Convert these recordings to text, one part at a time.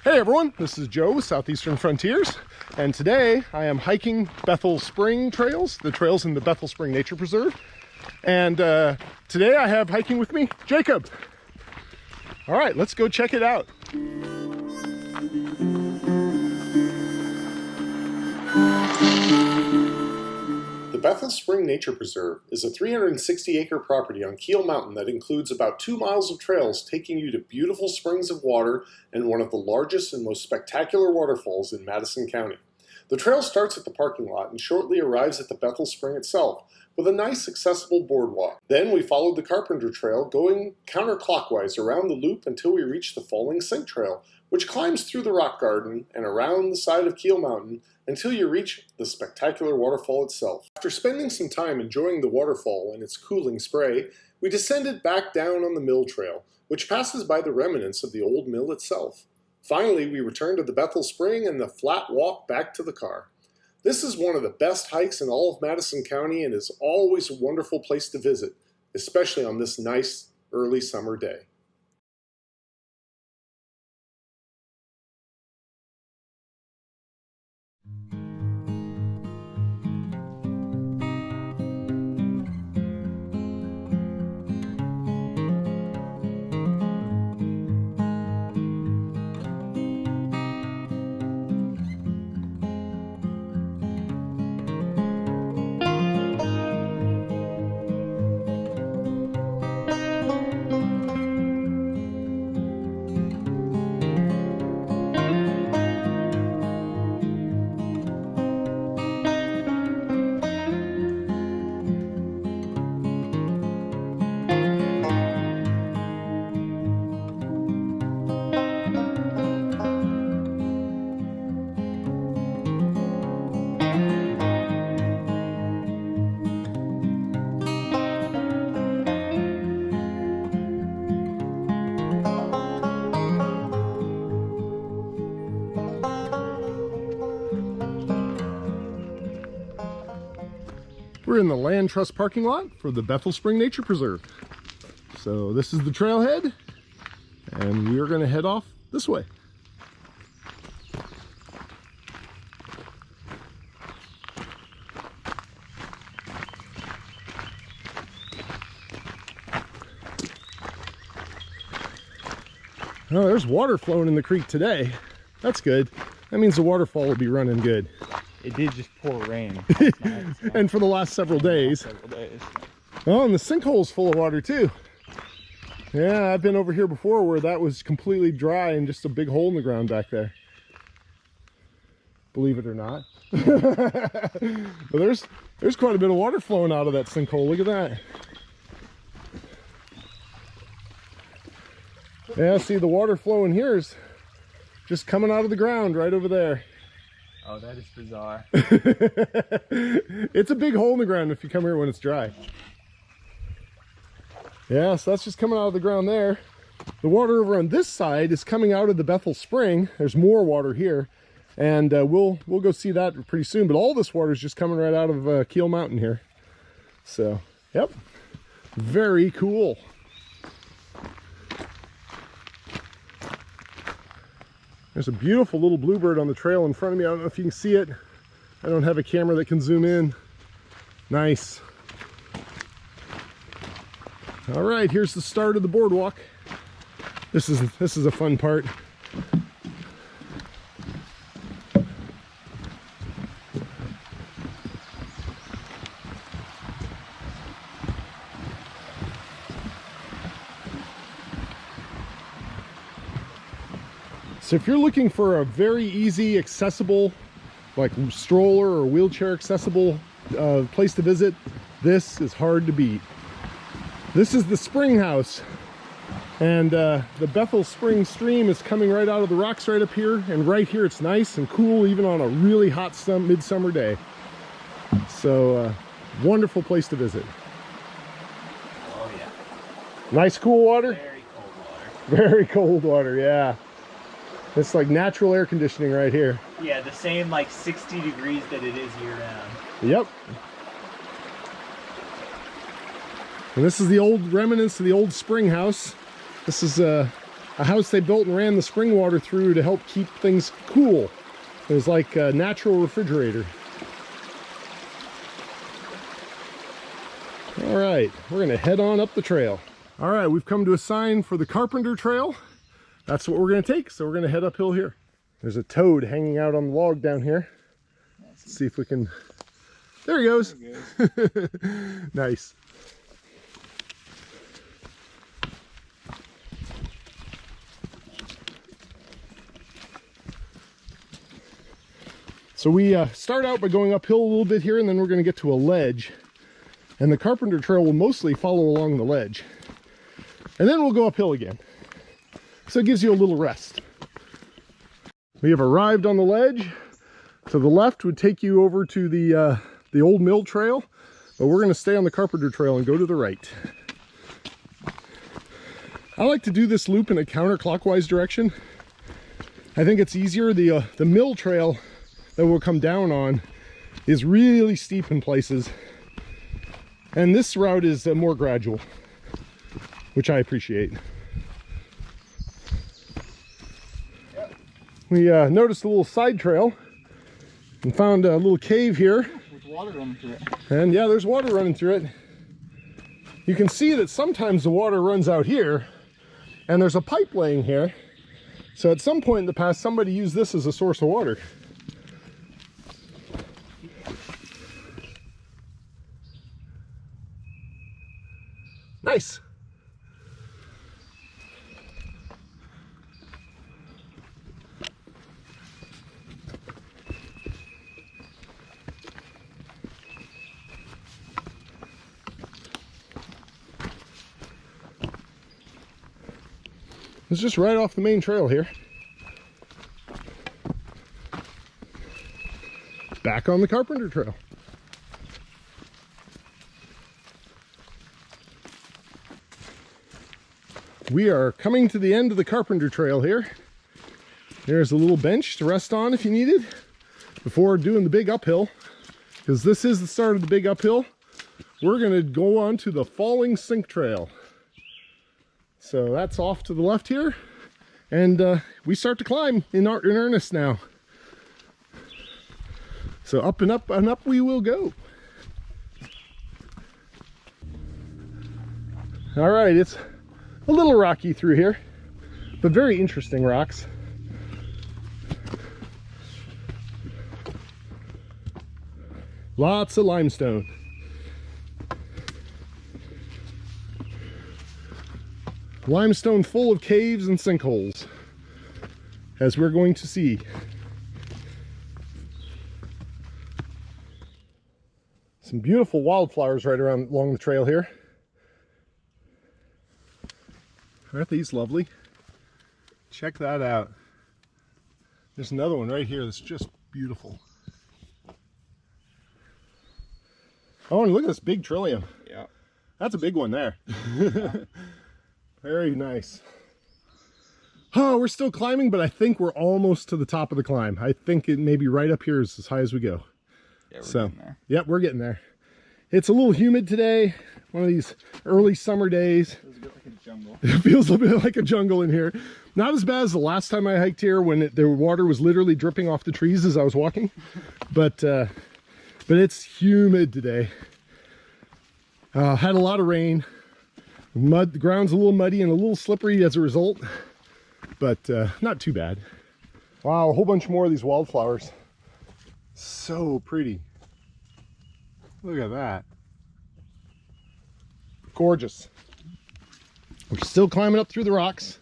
Hey everyone, this is Joe with Southeastern Frontiers, and today I am hiking Bethel Spring trails, the trails in the Bethel Spring Nature Preserve. And today I have hiking with me, Jacob. All right, let's go check it out. The Bethel Spring Nature Preserve is a 360-acre property on Keel Mountain that includes about 2 miles of trails taking you to beautiful springs of water and one of the largest and most spectacular waterfalls in Madison County. The trail starts at the parking lot and shortly arrives at the Bethel Spring itself with a nice accessible boardwalk. Then we followed the Carpenter Trail going counter-clockwise around the loop until we reach the Falling Sink Trail, which climbs through the rock garden and around the side of Keel Mountain until you reach the spectacular waterfall itself. After spending some time enjoying the waterfall and its cooling spray, we descended back down on the mill trail, which passes by the remnants of the old mill itself. Finally, we returned to the Bethel Spring and the flat walk back to the car. This is one of the best hikes in all of Madison County and is always a wonderful place to visit, especially on this nice early summer day. We're in the Land Trust parking lot for the Bethel Spring Nature Preserve. So this is the trailhead, and we are going to head off this way. Oh, there's water flowing in the creek today. That's good. That means the waterfall will be running good. It did just pour rain. And for the last several days. Oh, and the sinkhole's full of water too. Yeah, I've been over here before where that was completely dry and just a big hole in the ground back there. Believe it or not. But there's quite a bit of water flowing out of that sinkhole. Look at that. Yeah, see, the water flowing here is just coming out of the ground right over there. Oh, that is bizarre. It's a big hole in the ground if you come here when it's dry. Yeah, so that's just coming out of the ground there. The water over on this side is coming out of the Bethel Spring. There's more water here, and we'll go see that pretty soon. But all this water is just coming right out of Keel Mountain here. So, yep, very cool. There's a beautiful little bluebird on the trail in front of me. I don't know if you can see it. I don't have a camera that can zoom in. Nice. All right, here's the start of the boardwalk. This is a fun part. So if you're looking for a very easy, accessible, like stroller or wheelchair accessible place to visit, this is hard to beat. This is the spring house, and the Bethel Spring stream is coming right out of the rocks right up here, and right here it's nice and cool even on a really hot midsummer day. So wonderful place to visit. Oh yeah. Nice cool water? Very cold water. Very cold water, yeah. It's like natural air conditioning right here. Yeah, the same like 60 degrees that it is year round. Yep. And this is the old remnants of the old spring house. This is a house they built and ran the spring water through to help keep things cool. It was like a natural refrigerator. All right, we're gonna head on up the trail. All right, we've come to a sign for the Carpenter Trail. That's what we're gonna take, so we're gonna head uphill here. There's a toad hanging out on the log down here. Let's see if we can, there he goes. There he goes. Nice. So we start out by going uphill a little bit here, and then we're going to get to a ledge. And the Carpenter Trail will mostly follow along the ledge. And then we'll go uphill again. So it gives you a little rest. We have arrived on the ledge. To the left would take you over to the old mill trail, but we're going to stay on the Carpenter Trail and go to the right. I like to do this loop in a counterclockwise direction. I think it's easier. The mill trail that we'll come down on is really steep in places, and this route is more gradual, which I appreciate. We noticed a little side trail and found a little cave here with water running through it. And yeah, there's water running through it. You can see that sometimes the water runs out here, and there's a pipe laying here, so at some point in the past somebody used this as a source of water. Nice. It's just right off the main trail here. Back on the Carpenter Trail. We are coming to the end of the Carpenter Trail here. There's a little bench to rest on if you need it before doing the big uphill, because this is the start of the big uphill. We're going to go on to the Falling Sink Trail. So that's off to the left here, and we start to climb in earnest now. So up and up and up we will go. All right, it's a little rocky through here, but very interesting rocks. Lots of limestone. Limestone full of caves and sinkholes, as we're going to see. Some beautiful wildflowers right along the trail here. Aren't these lovely? Check that out. There's another one right here that's just beautiful. Oh, and look at this big trillium. Yeah. That's a big one there. Very nice. Oh, we're still climbing, but I think we're almost to the top of the climb. I think it may be right up here is as high as we go. Yeah, we're getting there. Yep, we're getting there. It's a little humid today. One of these early summer days. Feels a bit like a jungle. It feels a bit like a jungle in here. Not as bad as the last time I hiked here when the water was literally dripping off the trees as I was walking. But it's humid today. Had a lot of rain. The ground's a little muddy and a little slippery as a result, but not too bad. Wow, a whole bunch more of these wildflowers. So pretty. Look at that. Gorgeous. We're still climbing up through the rocks.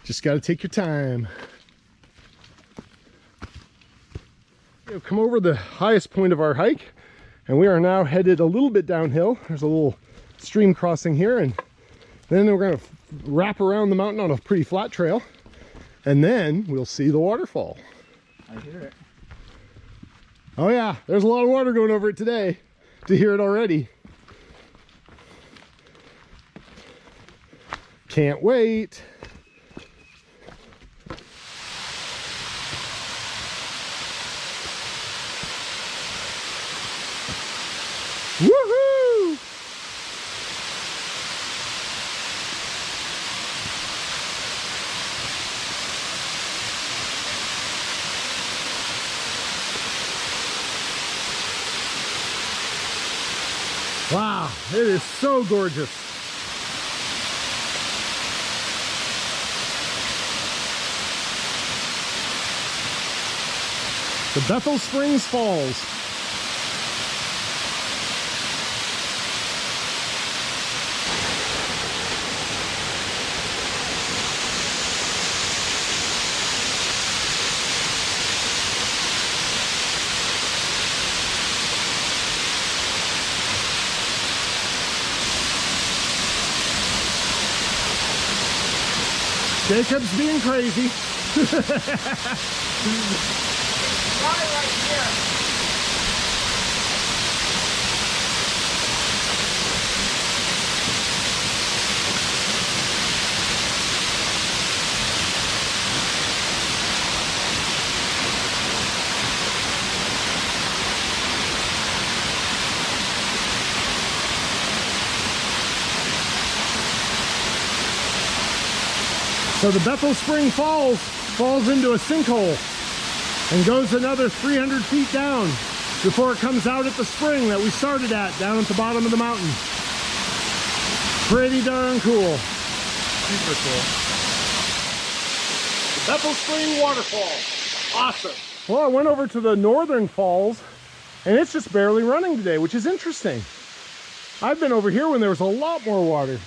Just got to take your time. We've come over the highest point of our hike, and we are now headed a little bit downhill. There's a little stream crossing here, and then we're going to wrap around the mountain on a pretty flat trail, and then we'll see the waterfall. I hear it. Oh yeah, there's a lot of water going over it today to hear it already. Can't wait. Woohoo! Wow, it is so gorgeous. The Bethel Springs Falls. Jacob's being crazy. Right here. So the Bethel Spring Falls falls into a sinkhole and goes another 300 feet down before it comes out at the spring that we started at down at the bottom of the mountain. Pretty darn cool. Super cool. The Bethel Spring waterfall. Awesome. Well, I went over to the northern falls and it's just barely running today, which is interesting. I've been over here when there was a lot more water.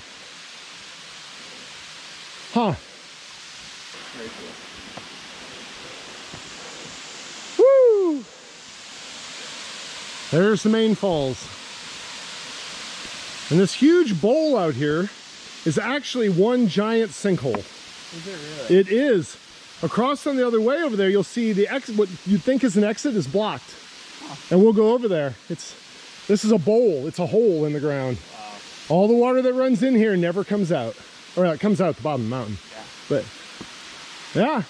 Huh. Very cool. Woo! There's the main falls. And this huge bowl out here is actually one giant sinkhole. Is it really? It is. Across on the other way over there, you'll see the exit. What you think is an exit is blocked. Huh. And we'll go over there. This is a bowl. It's a hole in the ground. Wow. All the water that runs in here never comes out. Or it comes out at the bottom of the mountain. Yeah. But yeah.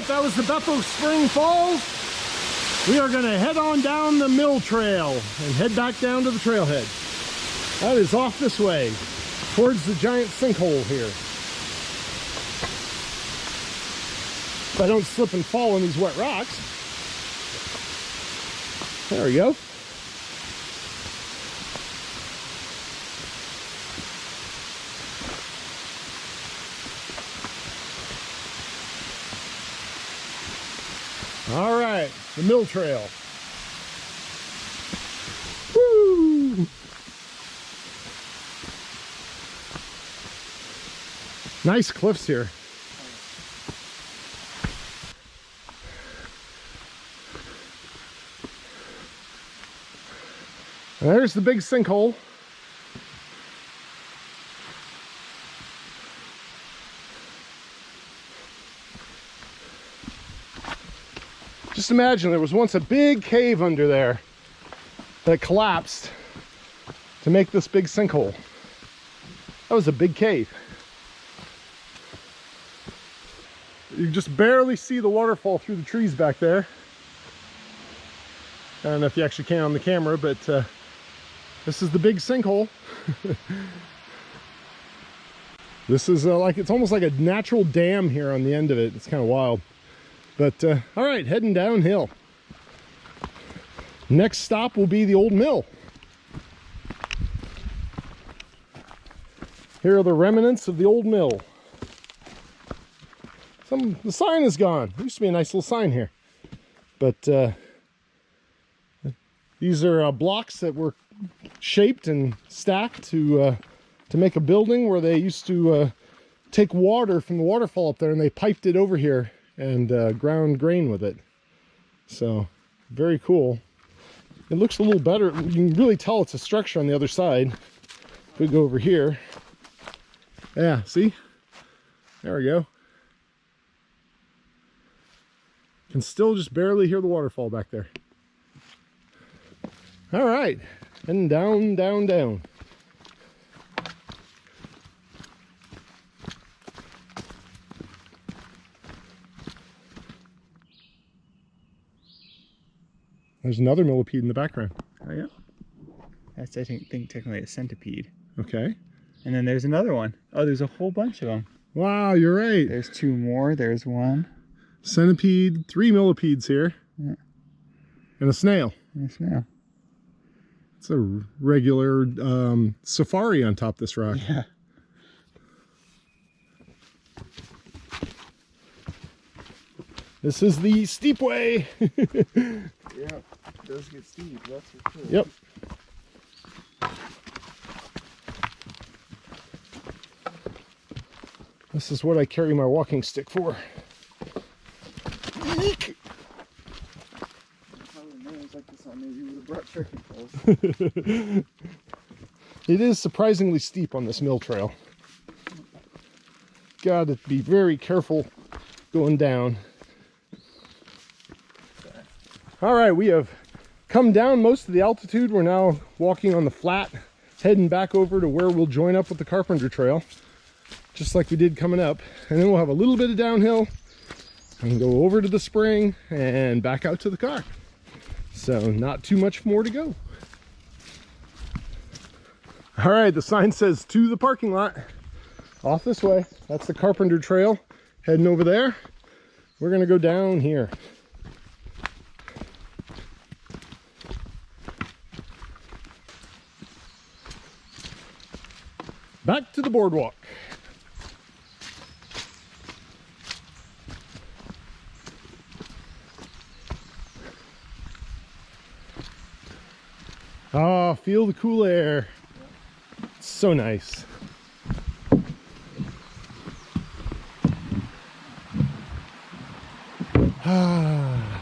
That was the Bethel Spring Falls. We are going to head on down the mill trail and head back down to the trailhead. That is off this way towards the giant sinkhole here. If I don't slip and fall on these wet rocks. There we go. All right, the mill trail. Woo! Nice cliffs here. And there's the big sinkhole. Just imagine there was once a big cave under there that collapsed to make this big sinkhole. That was a big cave. You just barely see the waterfall through the trees back there. I don't know if you actually can on the camera, but this is the big sinkhole. This is like, it's almost like a natural dam here on the end of it. It's kind of wild. But all right, heading downhill. Next stop will be the old mill. Here are the remnants of the old mill. The sign is gone. There used to be a nice little sign here. But these are blocks that were shaped and stacked to make a building where they used to take water from the waterfall up there, and they piped it over here and ground grain with it. So very cool. It looks a little better. You can really tell it's a structure on the other side. If we go over here, yeah, see, there we go. Can still just barely hear the waterfall back there. All right, and down, down, down. There's another millipede in the background. Oh yeah? That's, I think technically a centipede. Okay. And then there's another one. Oh, there's a whole bunch of them. Wow, you're right. There's two more. There's one. Centipede, 3 millipedes here. Yeah. And a snail. And a snail. It's a regular safari on top of this rock. Yeah. This is the steep way. Yeah, it does get steep, that's for sure. Yep. This is what I carry my walking stick for. Eek! Like this on maybe would have brought trekking poles. It is surprisingly steep on this mill trail. Gotta be very careful going down. All right, we have come down most of the altitude. We're now walking on the flat, heading back over to where we'll join up with the Carpenter Trail, just like we did coming up. And then we'll have a little bit of downhill and go over to the spring and back out to the car. So not too much more to go. All right, the sign says to the parking lot. Off this way. That's the Carpenter Trail. Heading over there. We're gonna go down here. Back to the boardwalk. Oh, feel the cool air. It's so nice. Ah,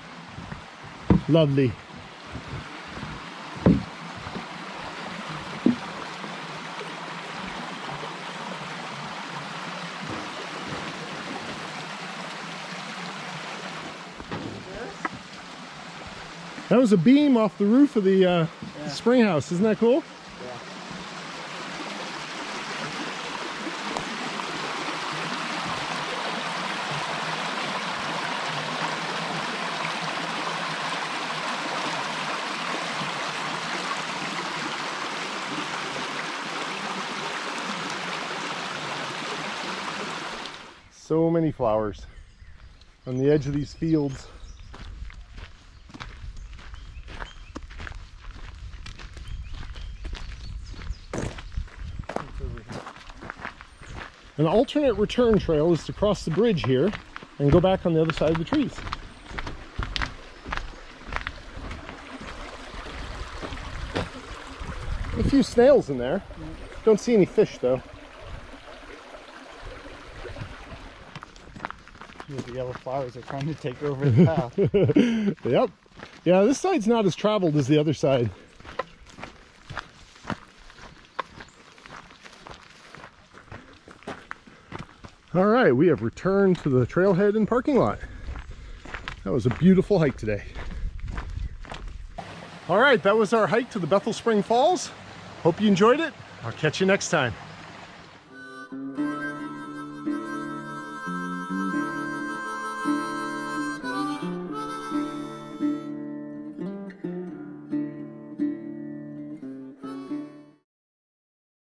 lovely. That was a beam off the roof of the spring house. Isn't that cool? Yeah. So many flowers on the edge of these fields. An alternate return trail is to cross the bridge here and go back on the other side of the trees. A few snails in there. Don't see any fish though. The yellow flowers are trying to take over the path. Yep. Yeah, this side's not as traveled as the other side. All right, we have returned to the trailhead and parking lot. That was a beautiful hike today. All right, that was our hike to the Bethel Spring Falls. Hope you enjoyed it. I'll catch you next time.